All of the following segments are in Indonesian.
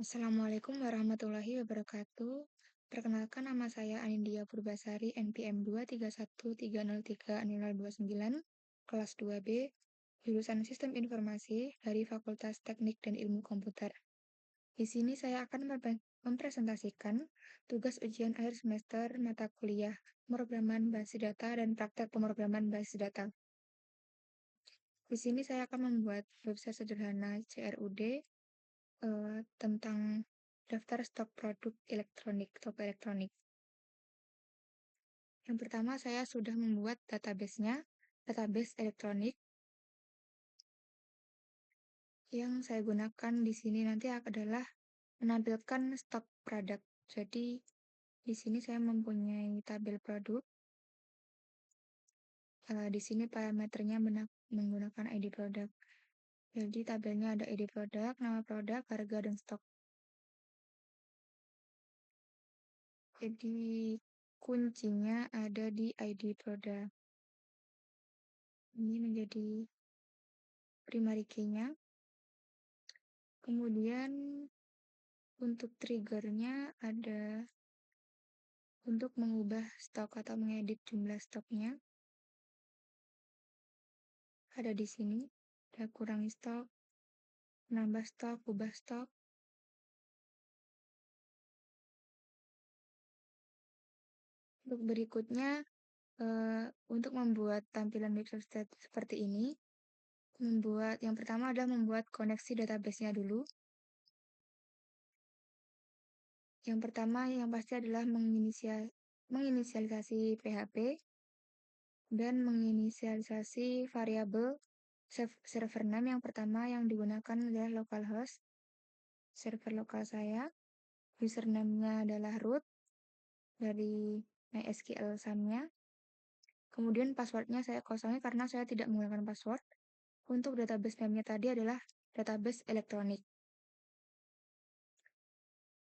Assalamualaikum warahmatullahi wabarakatuh. Perkenalkan nama saya Anindya Purbasari, NPM 231303029, kelas 2B, jurusan Sistem Informasi dari Fakultas Teknik dan Ilmu Komputer. Di sini saya akan mempresentasikan tugas ujian akhir semester mata kuliah pemrograman basis data dan praktek pemrograman basis data. Di sini saya akan membuat website sederhana CRUD tentang daftar stok produk elektronik, toko elektronik. Yang pertama, saya sudah membuat database-nya, database elektronik. Yang saya gunakan di sini nanti adalah menampilkan stok produk. Jadi, di sini saya mempunyai tabel produk. Di sini parameternya menggunakan ID produk. Jadi, tabelnya ada ID produk, nama produk, harga, dan stok. Jadi, kuncinya ada di ID produk. Ini menjadi primary key-nya. Kemudian untuk triggernya ada untuk mengubah stok atau mengedit jumlah stoknya. Ada di sini. Ada kurangi stok, menambah stok, ubah stok. Untuk berikutnya, untuk membuat tampilan website seperti ini, yang pertama adalah membuat koneksi database-nya dulu. Yang pertama yang pasti adalah menginisialisasi PHP dan menginisialisasi variabel server name. Yang pertama yang digunakan adalah localhost, server lokal saya. Username-nya adalah root dari MySQL SAM-nya. Kemudian password-nya saya kosongi karena saya tidak menggunakan password. Untuk database name-nya tadi adalah database elektronik.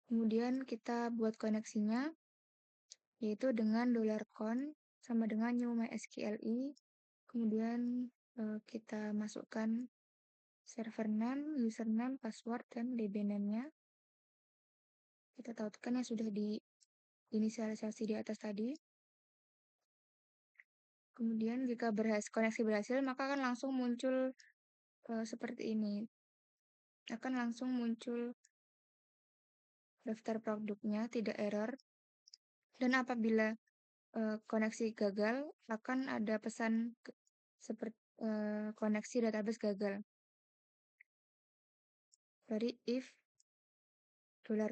Kemudian kita buat koneksinya, yaitu dengan $con sama dengan new MySQLi. Kemudian kita masukkan server name, username, password, dan DB name-nya. Kita tautkan yang sudah diinisialisasi di atas tadi. Kemudian jika koneksi berhasil, maka akan langsung muncul seperti ini. Akan langsung muncul daftar produknya, tidak error. Dan apabila koneksi gagal, akan ada pesan seperti koneksi database gagal. Dari if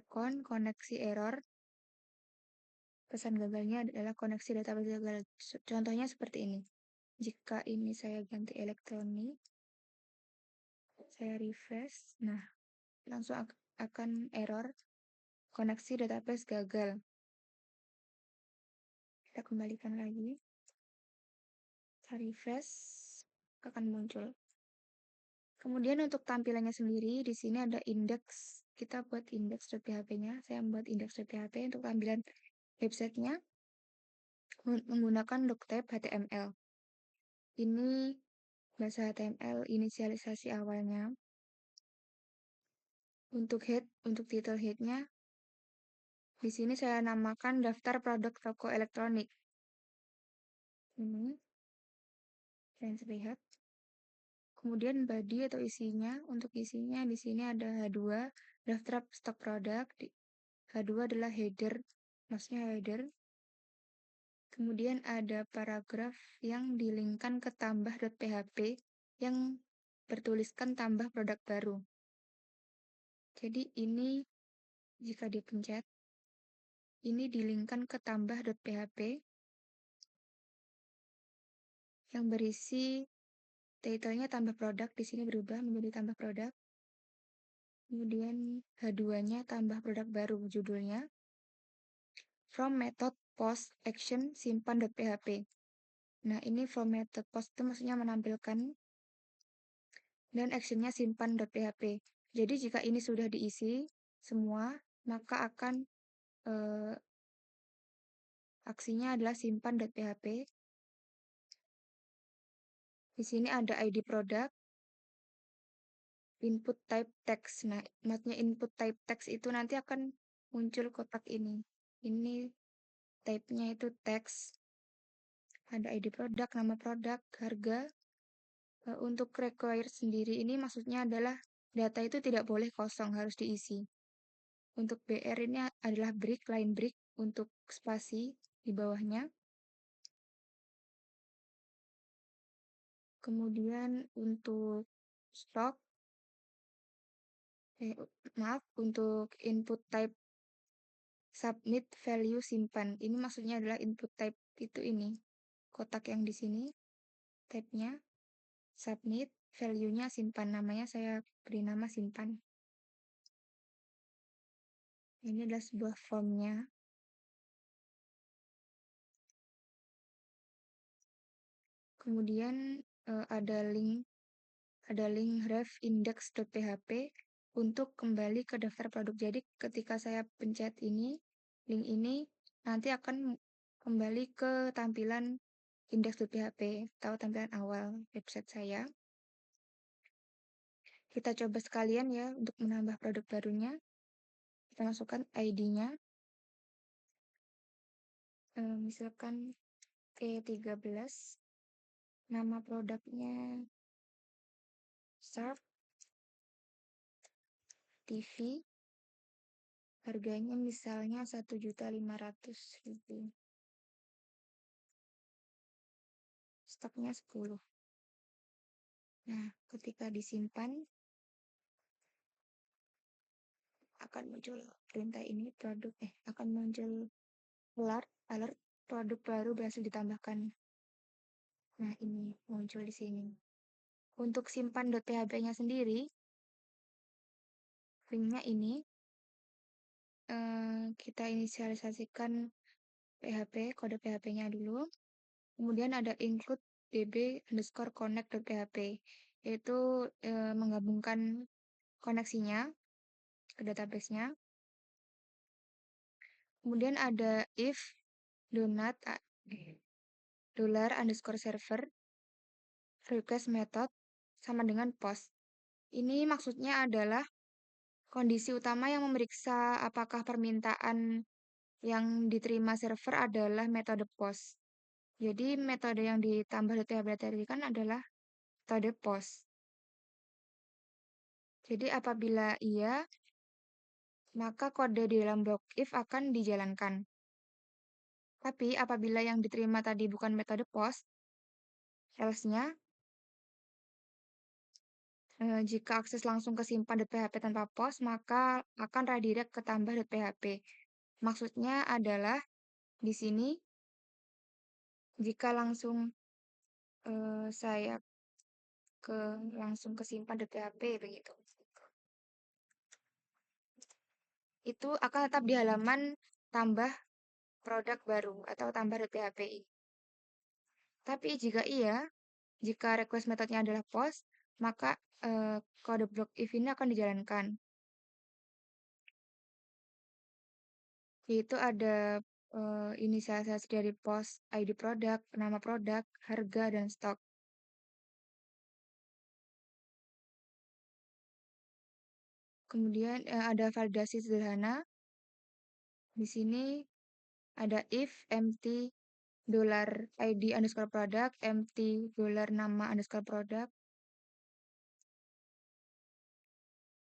$con koneksi error, pesan gagalnya adalah koneksi database gagal. Contohnya seperti ini. Jika ini saya ganti elektronik, saya refresh, nah langsung akan error koneksi database gagal. Kita kembalikan lagi. Kita refresh, akan muncul. Kemudian untuk tampilannya sendiri, di sini ada indeks. Kita buat index.php-nya. Saya membuat index.php untuk tampilan websitenya menggunakan doctype HTML. Ini bahasa HTML inisialisasi awalnya. Untuk title head-nya, di sini saya namakan daftar produk toko elektronik. Ini, kalian bisa lihat. Kemudian body atau isinya, untuk isinya di sini ada H2, daftar stok produk. H2 adalah header, maksudnya header. Kemudian ada paragraf yang dilingkan ke tambah.php yang bertuliskan tambah produk baru. Jadi ini jika dipencet, ini dilingkan ke tambah.php yang berisi title-nya tambah produk, di sini berubah menjadi tambah produk. Kemudian H2-nya tambah produk baru judulnya. From method post action simpan.php. Nah, ini from method post itu maksudnya menampilkan dan actionnya simpan.php. Jadi jika ini sudah diisi semua, maka akan aksinya adalah simpan.php. Di sini ada ID produk. input type text. Nah, maksudnya input type text itu nanti akan muncul kotak ini. Ini type-nya itu teks, ada ID produk, nama produk, harga. Untuk require sendiri ini maksudnya adalah data itu tidak boleh kosong, harus diisi. Untuk BR ini adalah break, line break untuk spasi di bawahnya. Kemudian untuk stock, maaf, untuk input type submit value simpan. Ini maksudnya adalah input type itu ini. Kotak yang di sini, type-nya, submit, value-nya simpan. Namanya saya beri nama simpan. Ini adalah sebuah formnya. Kemudian ada link ref index.php untuk kembali ke daftar produk. Jadi ketika saya pencet ini, link ini nanti akan kembali ke tampilan index.php atau tampilan awal website saya. Kita coba sekalian ya untuk menambah produk barunya. Kita masukkan ID-nya. Misalkan E13. Nama produknya Sharp TV. Harganya misalnya 1.500.000. Stoknya 10. Nah, ketika disimpan akan muncul perintah ini akan muncul alert produk baru berhasil ditambahkan. Nah, ini muncul di sini. Untuk simpan.php-nya sendiri, linknya ini kita inisialisasikan PHP, kode PHP-nya dulu. Kemudian ada include db_connect.php, yaitu menggabungkan koneksinya ke database-nya. Kemudian ada if donat $_server request method sama dengan post. Ini maksudnya adalah kondisi utama yang memeriksa apakah permintaan yang diterima server adalah metode post. Jadi metode yang ditambah di PHP tadi kan adalah metode post. Jadi apabila iya, maka kode di dalam blok if akan dijalankan. Tapi apabila yang diterima tadi bukan metode post, else-nya, jika akses langsung ke simpan.php tanpa post, maka akan redirect ke tambah.php. Maksudnya adalah di sini, jika langsung saya langsung ke simpan.php begitu. Itu akan tetap di halaman tambah produk baru atau tambah.php. Tapi jika request metodenya adalah post, maka kode blok if ini akan dijalankan. Yaitu ada inisialisasi dari post, ID produk, nama produk, harga, dan stok. Kemudian ada validasi sederhana. Di sini ada if empty $ID_product, empty $nama_product,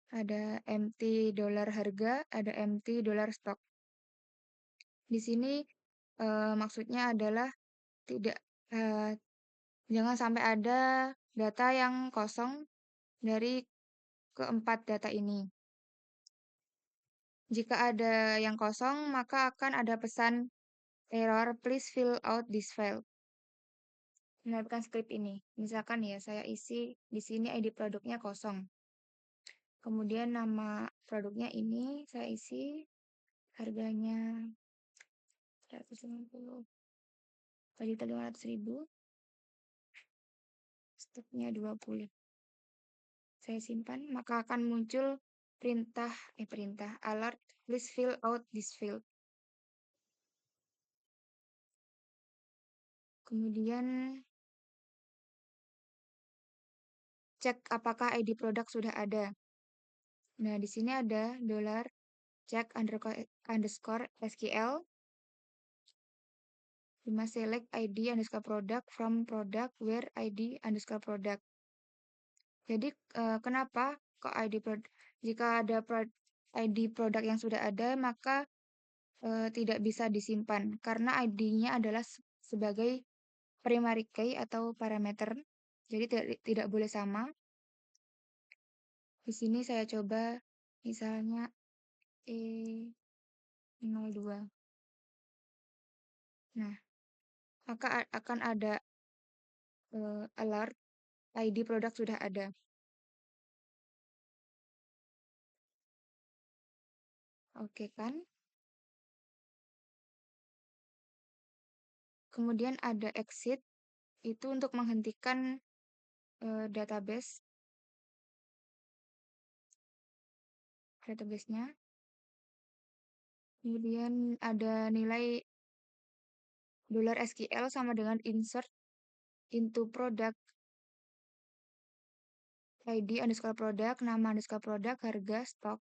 ada empty $harga, ada empty $stock. Di sini maksudnya adalah tidak jangan sampai ada data yang kosong dari keempat data ini. Jika ada yang kosong, maka akan ada pesan error, please fill out this file. Menyalakan script ini. Misalkan ya, saya isi di sini ID produknya kosong. Kemudian nama produknya ini saya isi, harganya 150, 1.500.000, stoknya 20. Saya simpan, maka akan muncul perintah alert, please fill out this field. Kemudian cek apakah ID produk sudah ada. Nah, di sini ada dolar check underscore SQL 5 select ID underscore product from product where ID underscore product. Jadi kenapa kok ID produk? Jika ada ID produk yang sudah ada, maka tidak bisa disimpan karena ID-nya adalah sebagai primary key atau parameter. Jadi tidak boleh sama. Di sini saya coba misalnya E02. Nah, maka akan ada alert ID produk sudah ada. Oke kan? Kemudian ada exit, itu untuk menghentikan database-nya. Kemudian ada nilai $SQL sama dengan insert into product ID underscore produk, nama underscore produk, harga, stok.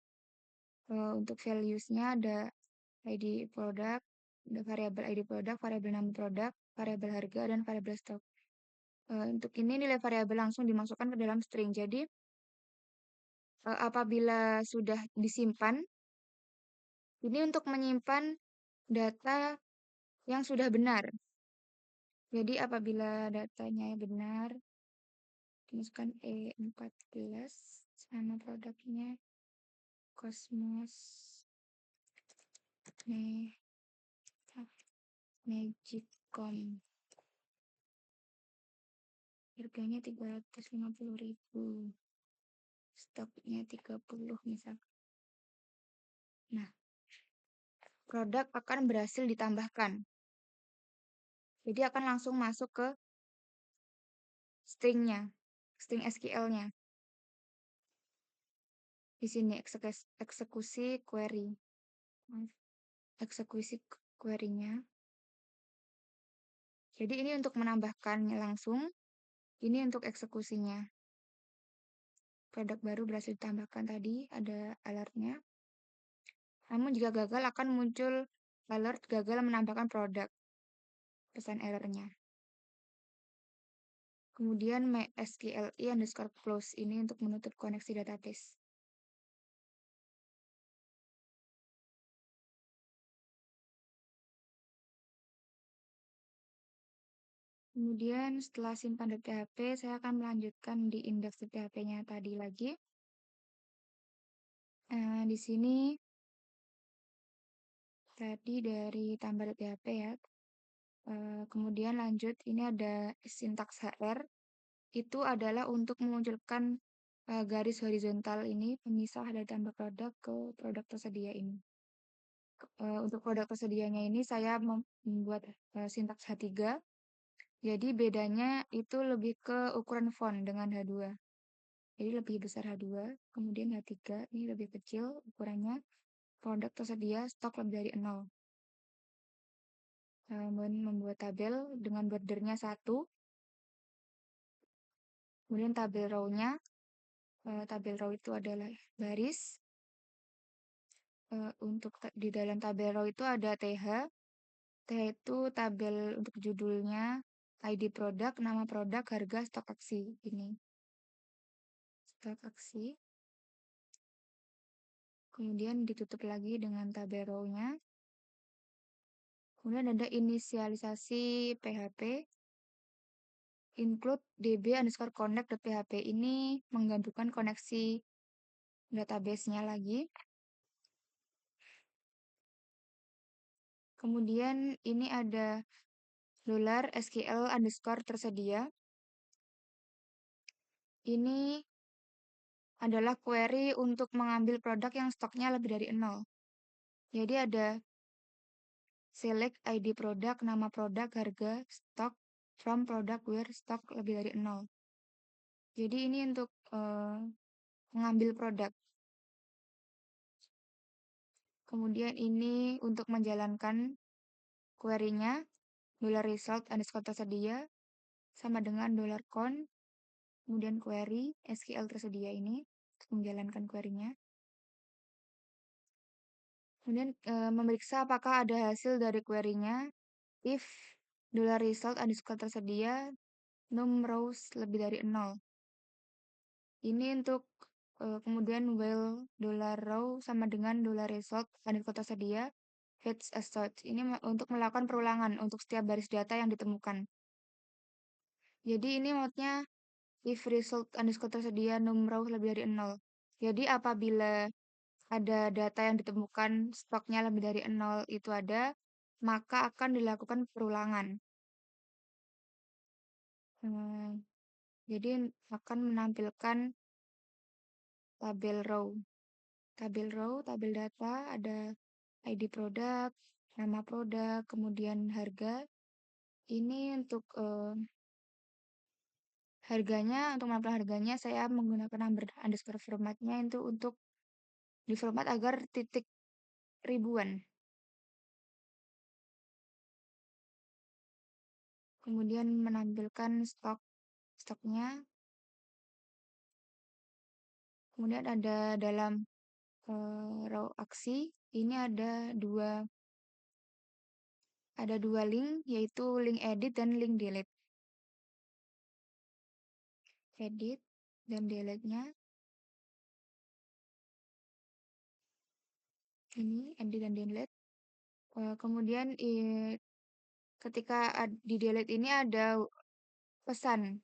Untuk values-nya ada ID produk, ada variabel ID produk, variabel nama produk, variabel harga, dan variabel stok. Untuk ini nilai variabel langsung dimasukkan ke dalam string. Jadi apabila sudah disimpan, ini untuk menyimpan data yang sudah benar. Jadi apabila datanya benar, dimasukkan E14, nama produknya Cosmos Magicom. Harganya 350.000. Stoknya 30 misalkan. Nah, produk akan berhasil ditambahkan. Jadi akan langsung masuk ke stringnya, string SQL-nya. Di sini eksekusi query. Eksekusi query-nya. Jadi ini untuk menambahkannya langsung, ini untuk eksekusinya. Produk baru berhasil ditambahkan tadi, ada alertnya. Namun jika gagal akan muncul alert gagal menambahkan produk. Pesan errornya. Kemudian MySQLi underscore close ini untuk menutup koneksi database. Kemudian setelah simpan.php, saya akan melanjutkan di index.php-nya tadi lagi. Di sini tadi dari tambah.php ya. Kemudian lanjut, ini ada sintaks HR. Itu adalah untuk memunculkan garis horizontal ini, pemisah dari tambah produk ke produk tersedia ini. Untuk produk tersedianya ini saya membuat sintaks H3. Jadi bedanya itu lebih ke ukuran font dengan H2. Jadi lebih besar H2, kemudian H3 ini lebih kecil ukurannya. Produk tersedia stok lebih dari 0. Kemudian membuat tabel dengan bordernya 1. Kemudian tabel row-nya, tabel row itu adalah baris. Untuk di dalam tabel row itu ada TH. TH itu tabel untuk judulnya, ID produk, nama produk, harga, stok aksi. Ini. Stok aksi. Kemudian ditutup lagi dengan tabel row-nya. Kemudian ada inisialisasi PHP. Include db underscore connect.php ini menggabungkan koneksi database-nya lagi. Kemudian ini ada $SQL underscore tersedia. Ini adalah query untuk mengambil produk yang stoknya lebih dari 0. Jadi ada select ID produk, nama produk, harga, stok, from product where stok lebih dari 0. Jadi ini untuk mengambil produk. Kemudian ini untuk menjalankan query-nya, $result underscore tersedia sama dengan $con kemudian query SQL tersedia ini untuk menjalankan query-nya. Kemudian memeriksa apakah ada hasil dari query-nya. If $result underscore tersedia, num rows lebih dari 0. Ini untuk kemudian while $row sama dengan $result underscore tersedia, fetch a search. Ini untuk melakukan perulangan untuk setiap baris data yang ditemukan. Jadi ini maksudnya if result underscore tersedia num row lebih dari 0. Jadi apabila ada data yang ditemukan stoknya lebih dari 0 itu ada, maka akan dilakukan perulangan. Jadi akan menampilkan tabel row. Tabel row, tabel data, ada ID produk, nama produk, kemudian harga. Ini untuk harganya, untuk menampilkan harganya saya menggunakan number underscore formatnya itu untuk diformat agar titik ribuan. Kemudian menampilkan stoknya. Kemudian ada dalam row aksi ini ada dua link, yaitu link edit dan link delete. Edit dan delete-nya ini edit dan delete. Kemudian ketika di delete ini ada pesan.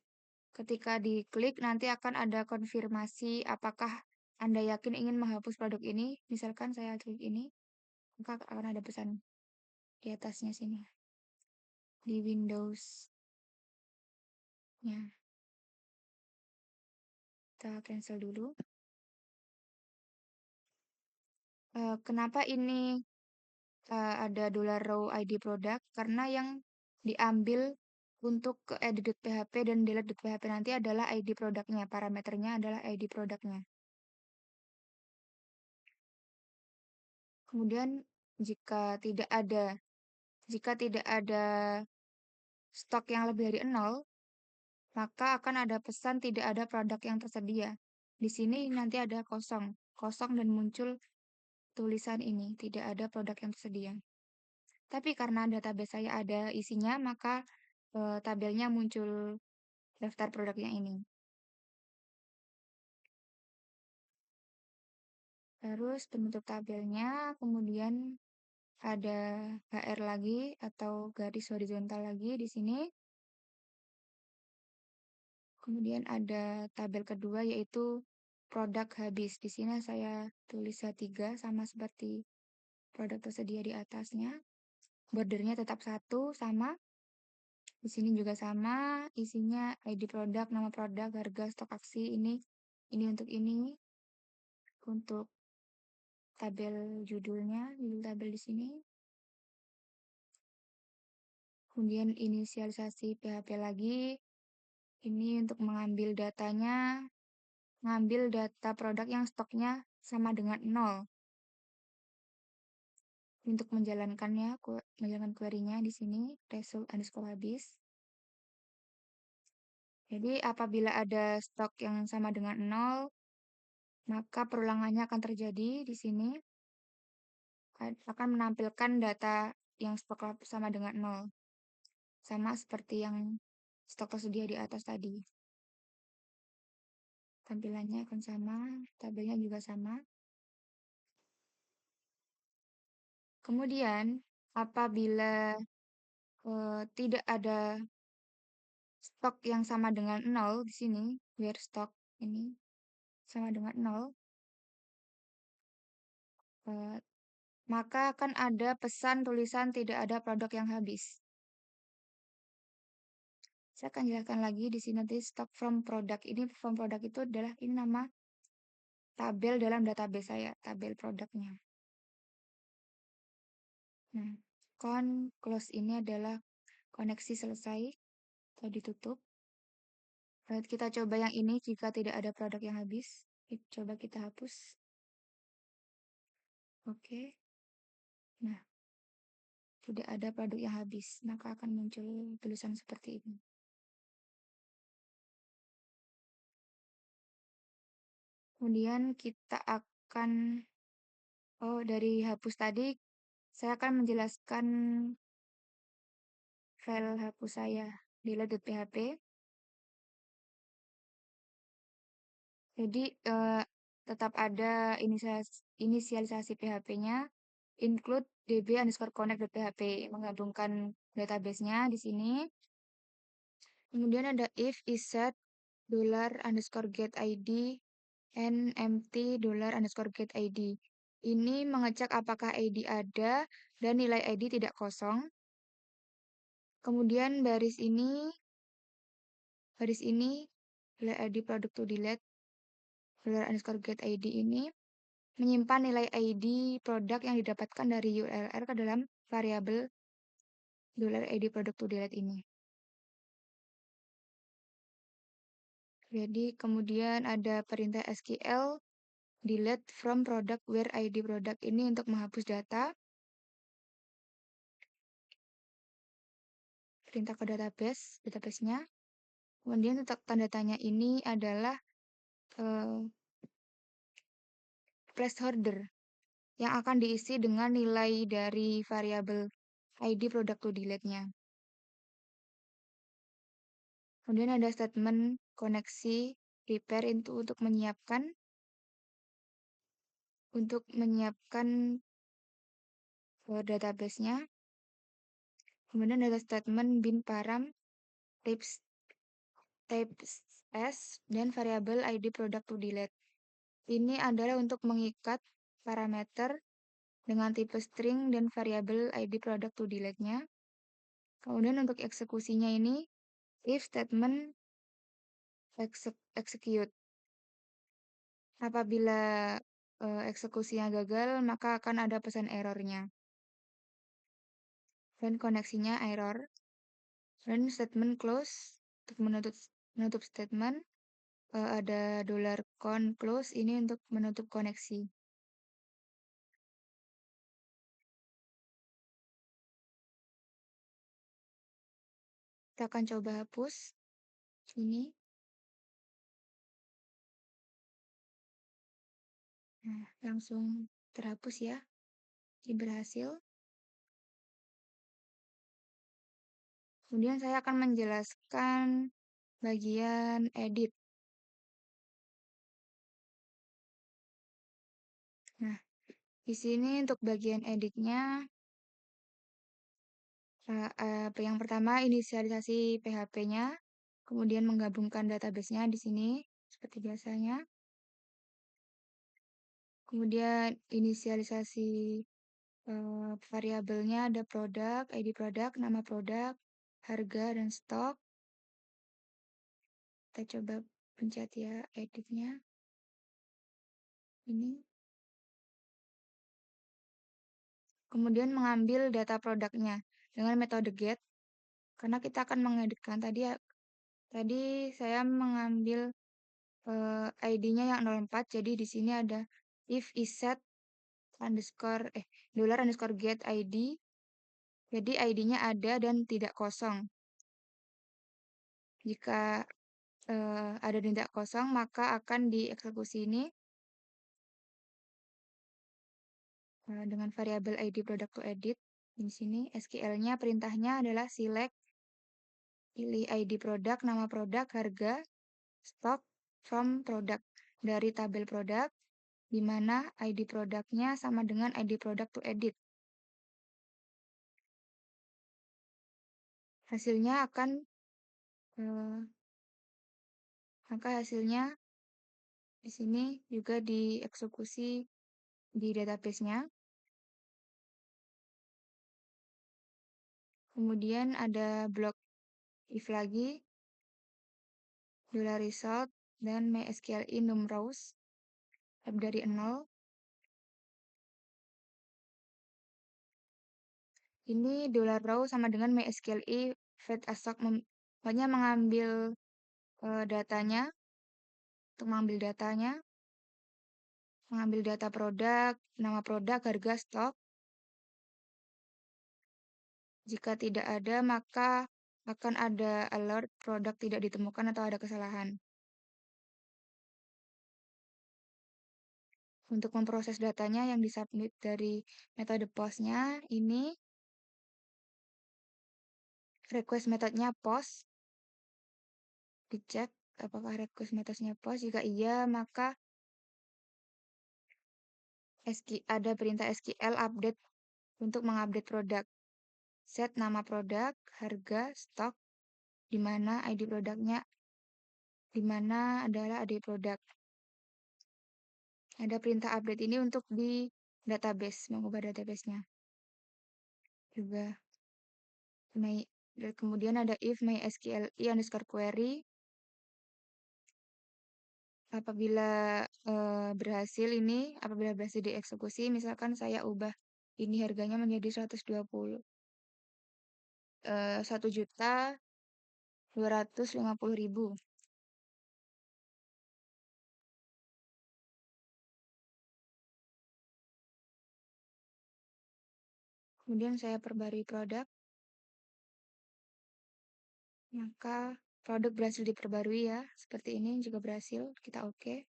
Ketika diklik nanti akan ada konfirmasi apakah Anda yakin ingin menghapus produk ini. Misalkan saya klik ini, maka akan ada pesan di atasnya sini. Di Windows-nya. Kita cancel dulu. Kenapa ini ada $row ID produk? Karena yang diambil untuk ke edit.php dan delete.php nanti adalah ID produknya. Parameternya adalah ID produknya. Kemudian jika tidak ada stok yang lebih dari 0, maka akan ada pesan tidak ada produk yang tersedia. Di sini nanti ada kosong dan muncul tulisan ini, tidak ada produk yang tersedia. Tapi karena database saya ada isinya, maka tabelnya muncul daftar produknya ini. Terus bentuk tabelnya, kemudian ada HR lagi atau garis horizontal lagi di sini. Kemudian ada tabel kedua yaitu produk habis. Di sini saya tulis H3 sama seperti produk tersedia di atasnya. Bordernya tetap satu sama. Di sini juga sama, isinya ID produk, nama produk, harga, stok aksi ini untuk ini. Untuk tabel judulnya, judul tabel di sini. Kemudian inisialisasi PHP lagi. Ini untuk mengambil datanya, ngambil data produk yang stoknya sama dengan 0. Untuk menjalankannya, menjalankan query-nya di sini, result underscore habis. Jadi apabila ada stok yang sama dengan 0, maka perulangannya akan terjadi di sini. Akan menampilkan data yang stok sama dengan 0. Sama seperti yang stok tersedia di atas tadi. Tampilannya akan sama, tabelnya juga sama. Kemudian, apabila tidak ada stok yang sama dengan 0 di sini, where stock ini sama dengan 0, maka akan ada pesan tulisan tidak ada produk yang habis. Saya akan jelaskan lagi di sini nanti stock from product. Ini from product itu adalah ini nama tabel dalam database saya, tabel produknya. Nah, close ini adalah koneksi selesai atau ditutup. Kita coba yang ini jika tidak ada produk yang habis. Coba kita hapus. Oke. Nah, tidak ada produk yang habis, maka akan muncul tulisan seperti ini. Kemudian kita akan, dari hapus tadi, saya akan menjelaskan file hapus saya, delete.php. Jadi, tetap ada inisialisasi PHP-nya, include db_connect.php, menggabungkan database-nya di sini. Kemudian ada if isset $_get_id and empty $_get_id. Ini mengecek apakah ID ada dan nilai ID tidak kosong. Kemudian baris ini nilai ID product to delete $_get_id ini menyimpan nilai ID produk yang didapatkan dari URL ke dalam variabel $ID product to delete ini. Jadi kemudian ada perintah SQL delete from product where ID product ini untuk menghapus perintah ke database-nya. Kemudian untuk tanda tanya ini adalah placeholder yang akan diisi dengan nilai dari variabel ID product to delete-nya. Kemudian ada statement koneksi prepare itu untuk menyiapkan database-nya. Kemudian ada statement bin param types as dan variabel ID product to delete. Ini adalah untuk mengikat parameter dengan tipe string dan variabel ID product to delete-nya. Kemudian untuk eksekusinya ini if statement execute. Apabila eksekusinya gagal, maka akan ada pesan errornya. Dan koneksinya error. Dan statement close untuk menutup statement. Ada $con close ini untuk menutup koneksi. Kita akan coba hapus ini. Nah, langsung terhapus ya. Ini berhasil. Kemudian saya akan menjelaskan bagian edit. Nah, di sini untuk bagian editnya, yang pertama inisialisasi PHP-nya, kemudian menggabungkan database-nya di sini seperti biasanya. Kemudian inisialisasi variabelnya ada produk, ID produk, nama produk, harga, dan stok. Kita coba pencet ya editnya. Ini. Kemudian mengambil data produknya dengan metode get. Karena kita akan mengeditkan tadi saya mengambil ID-nya yang 04, jadi di sini ada if isset $_get ID, jadi ID-nya ada dan tidak kosong. Jika ada dan tidak kosong, maka akan dieksekusi ini dengan variabel ID product to edit. Di sini SQL-nya perintahnya adalah select, pilih ID produk, nama produk, harga, stok, from product dari tabel produk, di mana ID produknya sama dengan ID product to edit. Hasilnya maka hasilnya di sini juga dieksekusi di database-nya. Kemudian ada blok if lagi, $result, dan MySQL num rows dari 0. Ini $row sama dengan MySQL fetch assoc, pokoknya mengambil datanya, untuk mengambil data produk, nama produk, harga, stok. Jika tidak ada, maka akan ada alert produk tidak ditemukan atau ada kesalahan. Untuk memproses datanya yang disubmit dari metode POST-nya, ini request metodenya POST, dicek apakah request metodenya POST. Jika iya, maka ada perintah SQL update untuk mengupdate produk. Set nama produk, harga, stok, di mana ID produknya, di mana adalah ID produk. Ada perintah update ini untuk di database, mengubah database-nya. Juga kemudian ada if mysqli underscore query. Apabila apabila berhasil dieksekusi, misalkan saya ubah ini harganya menjadi 120, 1.250.000. Kemudian saya perbarui produk, maka produk berhasil diperbarui ya, seperti ini juga berhasil, kita oke.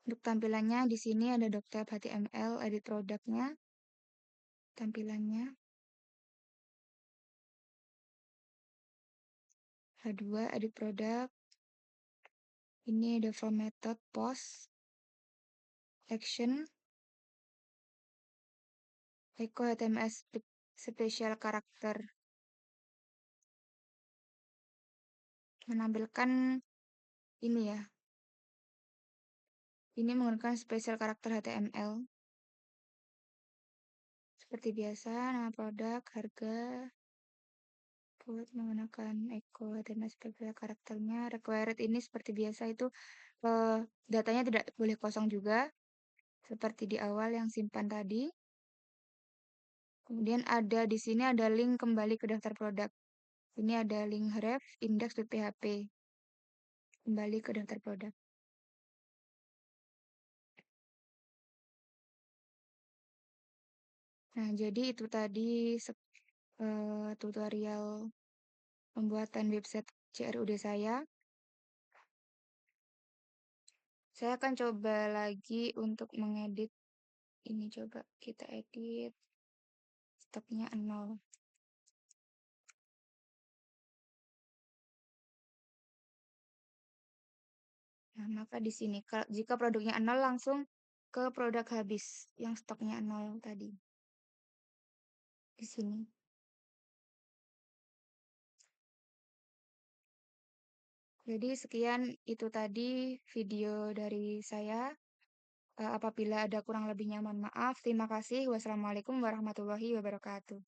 Untuk tampilannya di sini ada doctype HTML, edit produknya, tampilannya. H2, edit produk. Ini ada from method, post, action, echo HTML special character. Menampilkan ini ya. Ini menggunakan special karakter HTML. Seperti biasa, nama produk, harga, buat menggunakan echo HTML special karakternya. Required ini seperti biasa itu datanya tidak boleh kosong juga. Seperti di awal yang simpan tadi. Kemudian ada di sini ada link kembali ke daftar produk. Ini ada link href index.php. Kembali ke daftar produk. Nah, jadi itu tadi tutorial pembuatan website CRUD saya. Saya akan coba lagi untuk mengedit. Ini coba kita edit. Stoknya 0. Nah, maka di sini jika produknya 0 langsung ke produk habis yang stoknya 0 tadi. Di sini. Jadi sekian itu tadi video dari saya. Apabila ada kurang lebihnya mohon maaf. Terima kasih. Wassalamualaikum warahmatullahi wabarakatuh.